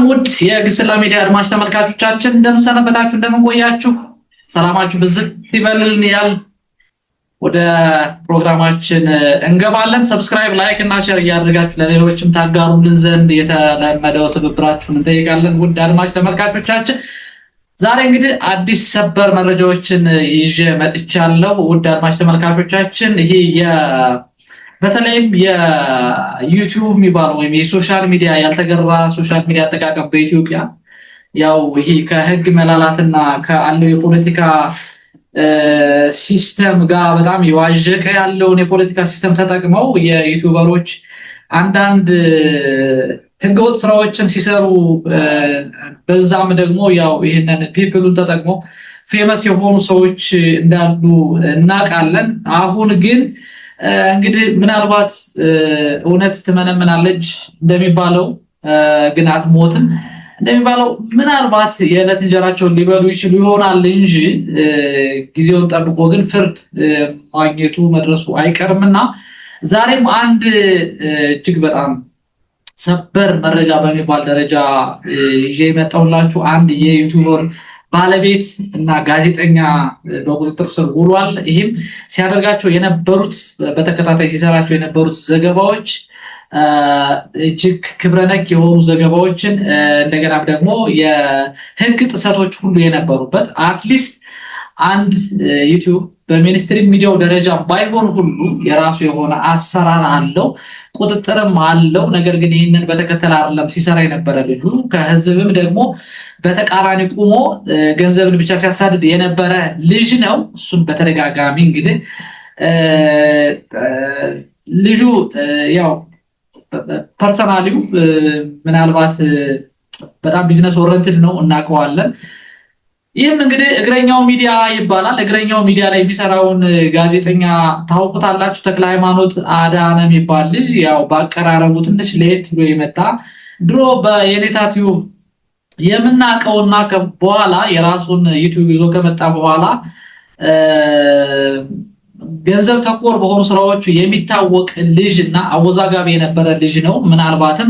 ውድ የግስላ ሚዲያ አድማጭ ተመልካቾቻችን እንደምሰነበታችሁ እንደምንቆያችሁ ሰላማችሁ ብዝት ይበልልን ያል ወደ ፕሮግራማችን እንገባለን። ሰብስክራይብ ላይክ እና ሼር እያደረጋችሁ ለሌሎችም ታጋሩልን ዘንድ የተለመደው ትብብራችሁን እንጠይቃለን። ውድ አድማጭ ተመልካቾቻችን ዛሬ እንግዲህ አዲስ ሰበር መረጃዎችን ይዤ መጥቻለሁ። ውድ አድማጭ ተመልካቾቻችን ይሄ በተለይም የዩቲዩብ የሚባለው ወይም የሶሻል ሚዲያ ያልተገራ ሶሻል ሚዲያ አጠቃቀም በኢትዮጵያ ያው ይሄ ከህግ መላላትና ከአለው የፖለቲካ ሲስተም ጋር በጣም የዋዠቀ ያለውን የፖለቲካ ሲስተም ተጠቅመው የዩቲዩበሮች አንዳንድ ህገወጥ ስራዎችን ሲሰሩ በዛም ደግሞ ያው ይሄንን ፒፕሉን ተጠቅመው ፌመስ የሆኑ ሰዎች እንዳሉ እናውቃለን። አሁን ግን እንግዲህ ምናልባት እውነት ትመነምናለች እንደሚባለው ግን አትሞትም እንደሚባለው ምናልባት የዕለት እንጀራቸውን ሊበሉ ይችሉ ይሆናል እንጂ ጊዜውን ጠብቆ ግን ፍርድ ማግኘቱ መድረሱ አይቀርምና ዛሬም አንድ እጅግ በጣም ሰበር መረጃ በሚባል ደረጃ ይዤ የመጣሁላችሁ አንድ የዩቲዩበር ባለቤት እና ጋዜጠኛ በቁጥጥር ስር ውሏል። ይህም ሲያደርጋቸው የነበሩት በተከታታይ ሲሰራቸው የነበሩት ዘገባዎች እጅግ ክብረነክ የሆኑ ዘገባዎችን እንደገና ደግሞ የህግ ጥሰቶች ሁሉ የነበሩበት አትሊስት አንድ ዩቲዩብ በሚኒስትሪ ሚዲያው ደረጃ ባይሆን ሁሉ የራሱ የሆነ አሰራር አለው፣ ቁጥጥርም አለው። ነገር ግን ይህንን በተከተለ አይደለም ሲሰራ የነበረ ልጁ ከህዝብም ደግሞ በተቃራኒ ቆሞ ገንዘብን ብቻ ሲያሳድድ የነበረ ልጅ ነው። እሱን በተደጋጋሚ እንግዲህ ልጁ ያው ፐርሰናሊው ምናልባት በጣም ቢዝነስ ኦሪየንትድ ነው እናውቀዋለን። ይህም እንግዲህ እግረኛው ሚዲያ ይባላል። እግረኛው ሚዲያ ላይ የሚሰራውን ጋዜጠኛ ታውቁታላችሁ። ተክለ ሃይማኖት አዳነ የሚባል ልጅ ያው በአቀራረቡ ትንሽ ለየት ብሎ የመጣ ድሮ በየኔታ ቲዩብ የምናውቀውና በኋላ የራሱን ዩቲዩብ ይዞ ከመጣ በኋላ ገንዘብ ተኮር በሆኑ ስራዎቹ የሚታወቅ ልጅ እና አወዛጋቢ የነበረ ልጅ ነው። ምናልባትም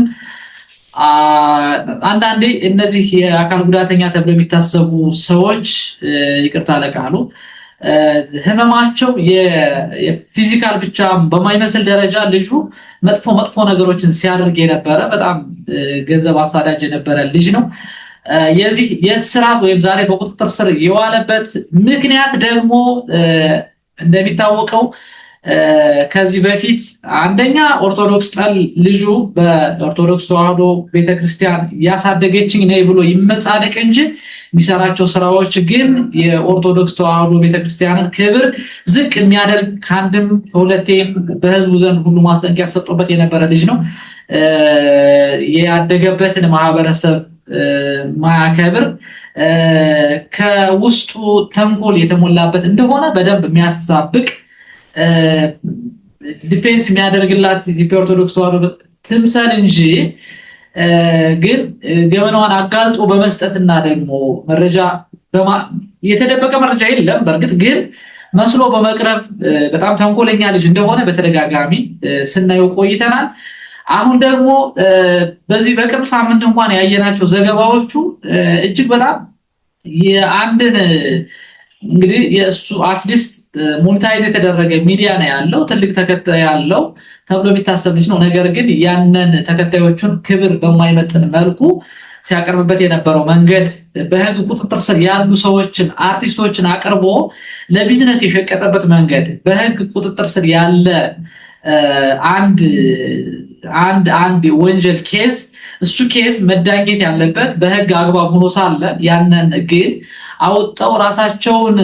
አንዳንዴ እነዚህ የአካል ጉዳተኛ ተብለው የሚታሰቡ ሰዎች ይቅርታ ለቃሉ ህመማቸው የፊዚካል ብቻ በማይመስል ደረጃ ልጁ መጥፎ ነገሮችን ሲያደርግ የነበረ በጣም ገንዘብ አሳዳጅ የነበረ ልጅ ነው። የዚህ የስራት ወይም ዛሬ በቁጥጥር ስር የዋለበት ምክንያት ደግሞ እንደሚታወቀው ከዚህ በፊት አንደኛ ኦርቶዶክስ ጠል ልጁ በኦርቶዶክስ ተዋህዶ ቤተክርስቲያን ያሳደገችኝ ነይ ብሎ ይመጻደቅ እንጂ የሚሰራቸው ስራዎች ግን የኦርቶዶክስ ተዋህዶ ቤተክርስቲያንን ክብር ዝቅ የሚያደርግ ከአንድም ከሁለቴም በህዝቡ ዘንድ ሁሉ ማስጠንቀቂያ ተሰጥቶበት የነበረ ልጅ ነው። ያደገበትን ማህበረሰብ ማያከብር ከውስጡ ተንኮል የተሞላበት እንደሆነ በደንብ የሚያሳብቅ ዲፌንስ የሚያደርግላት ኢትዮጵያ ኦርቶዶክስ ተዋህዶ ትምሰል እንጂ ግን ገመናዋን አጋልጦ በመስጠትና ደግሞ መረጃ የተደበቀ መረጃ የለም። በእርግጥ ግን መስሎ በመቅረብ በጣም ተንኮለኛ ልጅ እንደሆነ በተደጋጋሚ ስናየው ቆይተናል። አሁን ደግሞ በዚህ በቅርብ ሳምንት እንኳን ያየናቸው ዘገባዎቹ እጅግ በጣም የአንድን እንግዲህ የእሱ አትሊስት ሞኔታይዝ የተደረገ ሚዲያ ነው ያለው፣ ትልቅ ተከታይ ያለው ተብሎ የሚታሰብ ልጅ ነው። ነገር ግን ያንን ተከታዮቹን ክብር በማይመጥን መልኩ ሲያቀርብበት የነበረው መንገድ በህግ ቁጥጥር ስር ያሉ ሰዎችን አርቲስቶችን አቅርቦ ለቢዝነስ የሸቀጠበት መንገድ በህግ ቁጥጥር ስር ያለ አንድ ወንጀል ኬዝ እሱ ኬዝ መዳኘት ያለበት በህግ አግባብ ሆኖ ሳለ ያንን ግን አውጣው ራሳቸውን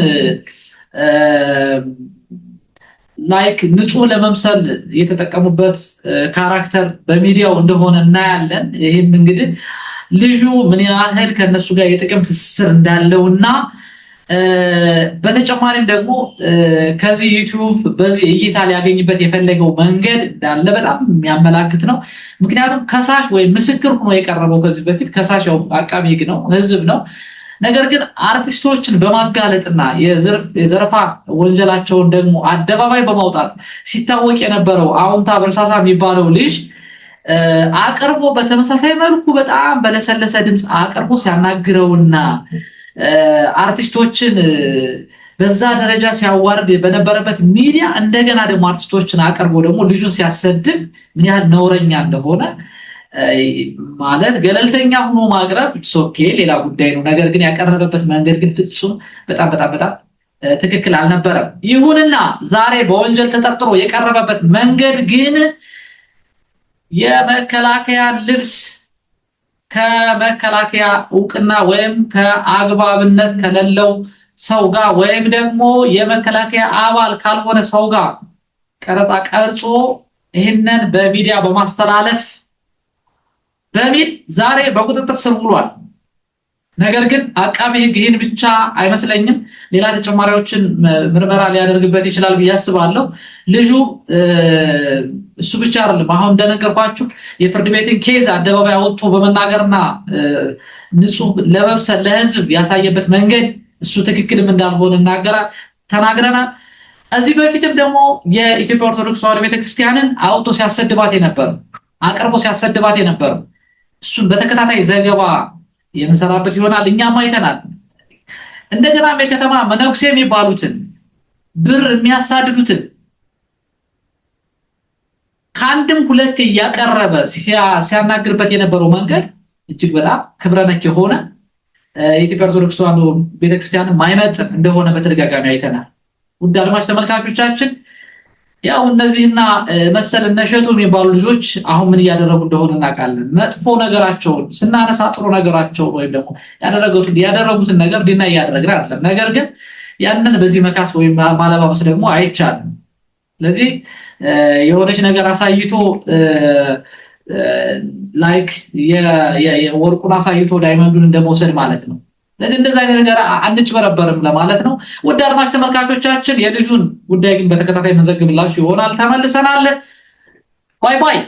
ላይክ ንጹህ ለመምሰል የተጠቀሙበት ካራክተር በሚዲያው እንደሆነ እናያለን። ይሄም እንግዲህ ልጁ ምን ያህል ከነሱ ጋር የጥቅም ትስስር እንዳለውና በተጨማሪም ደግሞ ከዚህ ዩቲዩብ በዚህ እይታ ሊያገኝበት የፈለገው መንገድ እንዳለ በጣም የሚያመላክት ነው። ምክንያቱም ከሳሽ ወይ ምስክር ሆኖ የቀረበው ከዚህ በፊት ከሳሽ ያው አቃቤ ህግ ነው፣ ህዝብ ነው። ነገር ግን አርቲስቶችን በማጋለጥና የዘረፋ ወንጀላቸውን ደግሞ አደባባይ በማውጣት ሲታወቅ የነበረው አሁንታ በርሳሳ የሚባለው ልጅ አቅርቦ በተመሳሳይ መልኩ በጣም በለሰለሰ ድምፅ አቅርቦ ሲያናግረውና አርቲስቶችን በዛ ደረጃ ሲያዋርድ በነበረበት ሚዲያ እንደገና ደግሞ አርቲስቶችን አቅርቦ ደግሞ ልጁን ሲያሰድብ ምን ያህል ነውረኛ እንደሆነ ማለት ገለልተኛ ሆኖ ማቅረብ ኦኬ ሌላ ጉዳይ ነው። ነገር ግን ያቀረበበት መንገድ ግን ፍጹም በጣም ትክክል አልነበረም። ይሁንና ዛሬ በወንጀል ተጠርጥሮ የቀረበበት መንገድ ግን የመከላከያ ልብስ ከመከላከያ ዕውቅና ወይም ከአግባብነት ከሌለው ሰው ጋር ወይም ደግሞ የመከላከያ አባል ካልሆነ ሰው ጋር ቀረጻ ቀርጾ ይህንን በሚዲያ በማስተላለፍ በሚል ዛሬ በቁጥጥር ስር ውሏል። ነገር ግን አቃቤ ሕግ ይህን ብቻ አይመስለኝም ሌላ ተጨማሪዎችን ምርመራ ሊያደርግበት ይችላል ብዬ አስባለሁ። ልጁ እሱ ብቻ አይደለም አሁን እንደነገርኳችሁ የፍርድ ቤትን ኬዝ አደባባይ አወጥቶ በመናገርና ንጹህ ለመምሰል ለህዝብ ያሳየበት መንገድ እሱ ትክክልም እንዳልሆነ ተናግረናል። እዚህ በፊትም ደግሞ የኢትዮጵያ ኦርቶዶክስ ተዋሕዶ ቤተክርስቲያንን አውጥቶ ሲያሰድባት የነበረ አቅርቦ ሲያሰድባት የነበረ እሱን በተከታታይ ዘገባ የምንሰራበት ይሆናል። እኛም አይተናል። እንደገና የከተማ መነኩሴ የሚባሉትን ብር የሚያሳድዱትን ከአንድም ሁለት እያቀረበ ሲያናግርበት የነበረው መንገድ እጅግ በጣም ክብረነክ የሆነ የኢትዮጵያ ኦርቶዶክስ ተዋሕዶ ቤተክርስቲያን ማይመጥን እንደሆነ በተደጋጋሚ አይተናል። ውድ አድማጭ ተመልካቾቻችን ያው እነዚህና መሰል እነሸቱ የሚባሉ ልጆች አሁን ምን እያደረጉ እንደሆነ እናውቃለን። መጥፎ ነገራቸውን ስናነሳ ጥሩ ነገራቸው ወይም ደግሞ ያደረጉትን ነገር ዲና እያደረግን አይደለም። ነገር ግን ያንን በዚህ መካስ ወይም ማለባበስ ደግሞ አይቻልም። ስለዚህ የሆነች ነገር አሳይቶ ላይክ የወርቁን አሳይቶ ዳይመንዱን እንደመውሰድ ማለት ነው። ስለዚህ እንደዛ አይነት ነገር አንጭበረበርም ለማለት ነው። ውድ አድማጭ ተመልካቾቻችን የልጁን ጉዳይ ግን በተከታታይ መዘግብላችሁ ይሆናል። ተመልሰናል። ባይ ባይ።